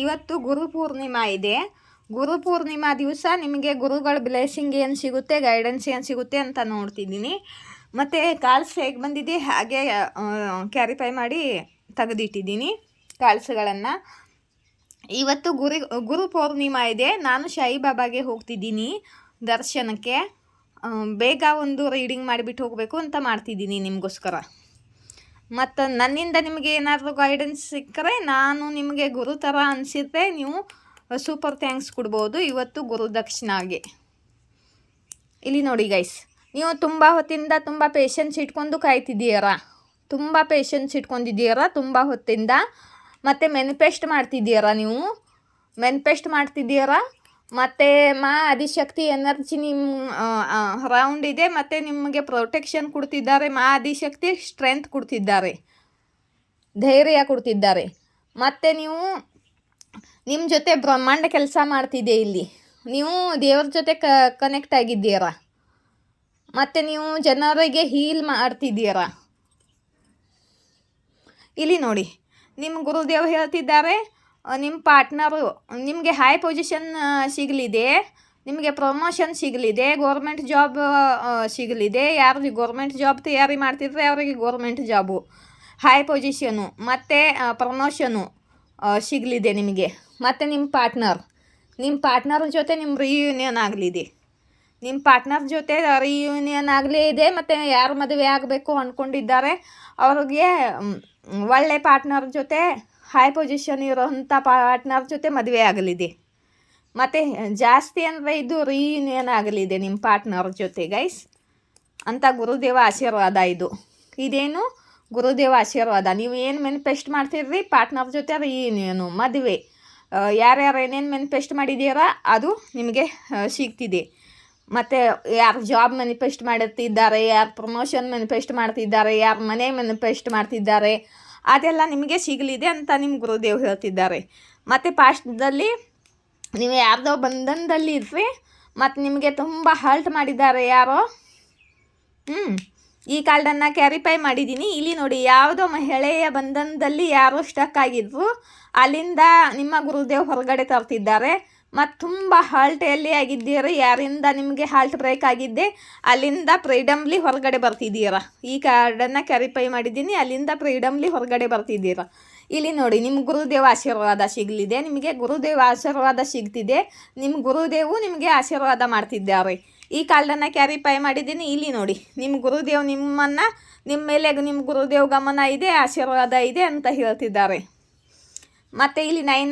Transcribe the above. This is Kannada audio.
ಇವತ್ತು ಗುರುಪೂರ್ಣಿಮಾ ಇದೆ. ಗುರುಪೂರ್ಣಿಮಾ ದಿವಸ ನಿಮಗೆ ಗುರುಗಳ ಬ್ಲೆಸ್ಸಿಂಗ್ ಏನು ಸಿಗುತ್ತೆ, ಗೈಡೆನ್ಸ್ ಏನು ಸಿಗುತ್ತೆ ಅಂತ ನೋಡ್ತಿದ್ದೀನಿ. ಮತ್ತು ಕಾಲ್ಸ್ ಹೇಗೆ ಬಂದಿದೆ ಹಾಗೆ ಕ್ಯಾರಿಫೈ ಮಾಡಿ ತೆಗೆದಿಟ್ಟಿದ್ದೀನಿ ಕಾಲ್ಸ್ಗಳನ್ನು. ಇವತ್ತು ಗುರುಪೂರ್ಣಿಮಾ ಇದೆ. ನಾನು ಸಾಯಿಬಾಬಾಗೆ ಹೋಗ್ತಿದ್ದೀನಿ ದರ್ಶನಕ್ಕೆ. ಬೇಗ ಒಂದು ರೀಡಿಂಗ್ ಮಾಡಿಬಿಟ್ಟು ಹೋಗಬೇಕು ಅಂತ ಮಾಡ್ತಿದ್ದೀನಿ ನಿಮಗೋಸ್ಕರ. ಮತ್ತು ನನ್ನಿಂದ ನಿಮಗೆ ಏನಾದರೂ ಗೈಡೆನ್ಸ್ ಸಿಕ್ಕರೆ ನಾನು ನಿಮಗೆ ಗುರು ಥರ ಅನಿಸಿದ್ರೆ ನೀವು ಸೂಪರ್ ಥ್ಯಾಂಕ್ಸ್ ಕೊಡ್ಬೋದು ಇವತ್ತು ಗುರುದಕ್ಷಿಣಾಗೆ. ಇಲ್ಲಿ ನೋಡಿ ಗೈಸ್, ನೀವು ತುಂಬ ಹೊತ್ತಿಂದ ತುಂಬ ಪೇಷನ್ಸ್ ಇಟ್ಕೊಂಡು ಕಾಯ್ತಿದ್ದೀರಾ, ತುಂಬ ಪೇಷನ್ಸ್ ಇಟ್ಕೊಂಡಿದ್ದೀರಾ ತುಂಬ ಹೊತ್ತಿಂದ. ಮತ್ತು ಮೆನಿಫೆಸ್ಟ್ ಮಾಡ್ತಿದ್ದೀರಾ. ಮತ್ತು ಆದಿಶಕ್ತಿ ಎನರ್ಜಿ ನಿಮ್ಮ ರೌಂಡ್ ಇದೆ. ಮತ್ತು ನಿಮಗೆ ಪ್ರೊಟೆಕ್ಷನ್ ಕೊಡ್ತಿದ್ದಾರೆ. ಆದಿಶಕ್ತಿ ಸ್ಟ್ರೆಂತ್ ಕೊಡ್ತಿದ್ದಾರೆ, ಧೈರ್ಯ ಕೊಡ್ತಿದ್ದಾರೆ. ಮತ್ತು ನೀವು ನಿಮ್ಮ ಜೊತೆ ಬ್ರಹ್ಮಾಂಡ ಕೆಲಸ ಮಾಡ್ತಿದೆ. ಇಲ್ಲಿ ನೀವು ದೇವ್ರ ಜೊತೆ ಕನೆಕ್ಟ್ ಆಗಿದ್ದೀರಾ. ಮತ್ತು ನೀವು ಜನರಿಗೆ ಹೀಲ್ ಮಾಡ್ತಿದ್ದೀರಾ. ಇಲ್ಲಿ ನೋಡಿ, ನಿಮ್ಮ ಗುರುದೇವ್ ಹೇಳ್ತಿದ್ದಾರೆ ನಿಮ್ಮ ಪಾರ್ಟ್ನರು ನಿಮಗೆ ಹೈ ಪೊಸಿಷನ್ ಸಿಗಲಿದೆ, ನಿಮಗೆ ಪ್ರಮೋಷನ್ ಸಿಗಲಿದೆ, ಗೋರ್ಮೆಂಟ್ ಜಾಬ್ ಸಿಗಲಿದೆ. ಯಾರು ಗೋರ್ಮೆಂಟ್ ಜಾಬ್ ತಯಾರಿ ಮಾಡ್ತಿದ್ರೆ ಅವರಿಗೆ ಗೋರ್ಮೆಂಟ್ ಜಾಬು, ಹೈ ಪೊಸಿಷನು ಮತ್ತು ಪ್ರಮೋಷನು ಸಿಗಲಿದೆ ನಿಮಗೆ. ಮತ್ತು ನಿಮ್ಮ ಪಾರ್ಟ್ನರ್ ಜೊತೆ ನಿಮ್ಮ ರಿಯೂನಿಯನ್ ಆಗಲಿದೆ. ನಿಮ್ಮ ಪಾರ್ಟ್ನರ್ ಜೊತೆ ರಿಯೂನಿಯನ್ ಆಗಲೇ ಇದೆ. ಮತ್ತು ಯಾರು ಮದುವೆ ಆಗಬೇಕು ಅಂದ್ಕೊಂಡಿದ್ದಾರೆ ಅವ್ರಿಗೆ ಒಳ್ಳೆ ಪಾರ್ಟ್ನರ್ ಜೊತೆ, ಹೈ ಪೊಸಿಷನ್ ಇರೋಂಥ ಪಾರ್ಟ್ನರ್ ಜೊತೆ ಮದುವೆ ಆಗಲಿದೆ. ಮತ್ತು ಜಾಸ್ತಿ ಅಂದರೆ ಇದು ರಿಯೂನಿಯನ್ ಆಗಲಿದೆ ನಿಮ್ಮ ಪಾರ್ಟ್ನರ್ ಜೊತೆ ಗೈಸ್ ಅಂತ ಗುರುದೇವ ಆಶೀರ್ವಾದ. ಇದೇನು ಗುರುದೇವ ಆಶೀರ್ವಾದ. ನೀವು ಏನು ಮೆನಿಫೆಸ್ಟ್ ಮಾಡ್ತಿರ್ರಿ, ಪಾರ್ಟ್ನರ್ ಜೊತೆ ರಿಯೂನಿಯನು, ಮದುವೆ, ಯಾರ್ಯಾರು ಏನೇನು ಮೆನಿಫೆಸ್ಟ್ ಮಾಡಿದ್ದೀರಾ ಅದು ನಿಮಗೆ ಸಿಗ್ತಿದೆ. ಮತ್ತು ಯಾರು ಜಾಬ್ ಮ್ಯಾನಿಫೆಸ್ಟ್ ಮಾಡುತ್ತಿದ್ದಾರೆ, ಯಾರು ಪ್ರಮೋಷನ್ ಮ್ಯಾನಿಫೆಸ್ಟ್ ಮಾಡ್ತಿದ್ದಾರೆ, ಯಾರು ಮನೆ ಮ್ಯಾನಿಫೆಸ್ಟ್ ಮಾಡ್ತಿದ್ದಾರೆ, ಅದೆಲ್ಲ ನಿಮಗೆ ಸಿಗಲಿದೆ ಅಂತ ನಿಮ್ಮ ಗುರುದೇವ್ ಹೇಳ್ತಿದ್ದಾರೆ. ಮತ್ತು ಪಾಸ್ಟ್ದಲ್ಲಿ ನೀವು ಯಾರ್ದೋ ಬಂಧನದಲ್ಲಿ ಇರ್ರಿ ಮತ್ತು ನಿಮಗೆ ತುಂಬ ಹರ್ಟ್ ಮಾಡಿದ್ದಾರೆ ಯಾರೋ. ಈ ಕಾರ್ಡನ್ನು ಕ್ಯಾರಿಫೈ ಮಾಡಿದ್ದೀನಿ. ಇಲ್ಲಿ ನೋಡಿ, ಯಾವುದೋ ಮಹಿಳೆಯ ಬಂಧನದಲ್ಲಿ ಯಾರೋ ಸ್ಟಕ್ ಆಗಿದ್ರು, ಅಲ್ಲಿಂದ ನಿಮ್ಮ ಗುರುದೇವ್ ಹೊರಗಡೆ ತರ್ತಿದ್ದಾರೆ. ಮತ್ತು ತುಂಬ ಹಾಲ್ಟಲ್ಲಿ ಆಗಿದ್ದೀರಿ, ಯಾರಿಂದ ನಿಮಗೆ ಹಾಲ್ಟ್ ಬ್ರೇಕ್ ಆಗಿದ್ದೆ ಅಲ್ಲಿಂದ ಫ್ರೀಡಮ್ಲಿ ಹೊರಗಡೆ ಬರ್ತಿದ್ದೀರಾ. ಈ ಕಾರ್ಡನ್ನು ಕ್ಯಾರಿಫೈ ಮಾಡಿದ್ದೀನಿ, ಅಲ್ಲಿಂದ ಫ್ರೀಡಮ್ಲಿ ಹೊರಗಡೆ ಬರ್ತಿದ್ದೀರಾ. ಇಲ್ಲಿ ನೋಡಿ, ನಿಮ್ಮ ಗುರುದೇವ ಆಶೀರ್ವಾದ ಸಿಗಲಿದೆ. ನಿಮಗೆ ಗುರುದೇವ ಆಶೀರ್ವಾದ ಸಿಗ್ತಿದೆ. ನಿಮ್ಮ ಗುರುದೇವು ನಿಮಗೆ ಆಶೀರ್ವಾದ ಮಾಡ್ತಿದ್ದಾರೆ. ಈ ಕಾರ್ಡನ್ನು ಕ್ಯಾರಿಫೈ ಮಾಡಿದ್ದೀನಿ. ಇಲ್ಲಿ ನೋಡಿ, ನಿಮ್ಮ ಗುರುದೇವ್ ನಿಮ್ಮ ಮೇಲೆ ನಿಮ್ಮ ಗುರುದೇವ್ ಗಮನ ಇದೆ, ಆಶೀರ್ವಾದ ಇದೆ ಅಂತ ಹೇಳ್ತಿದ್ದಾರೆ. ಮತ್ತು ಇಲ್ಲಿ 9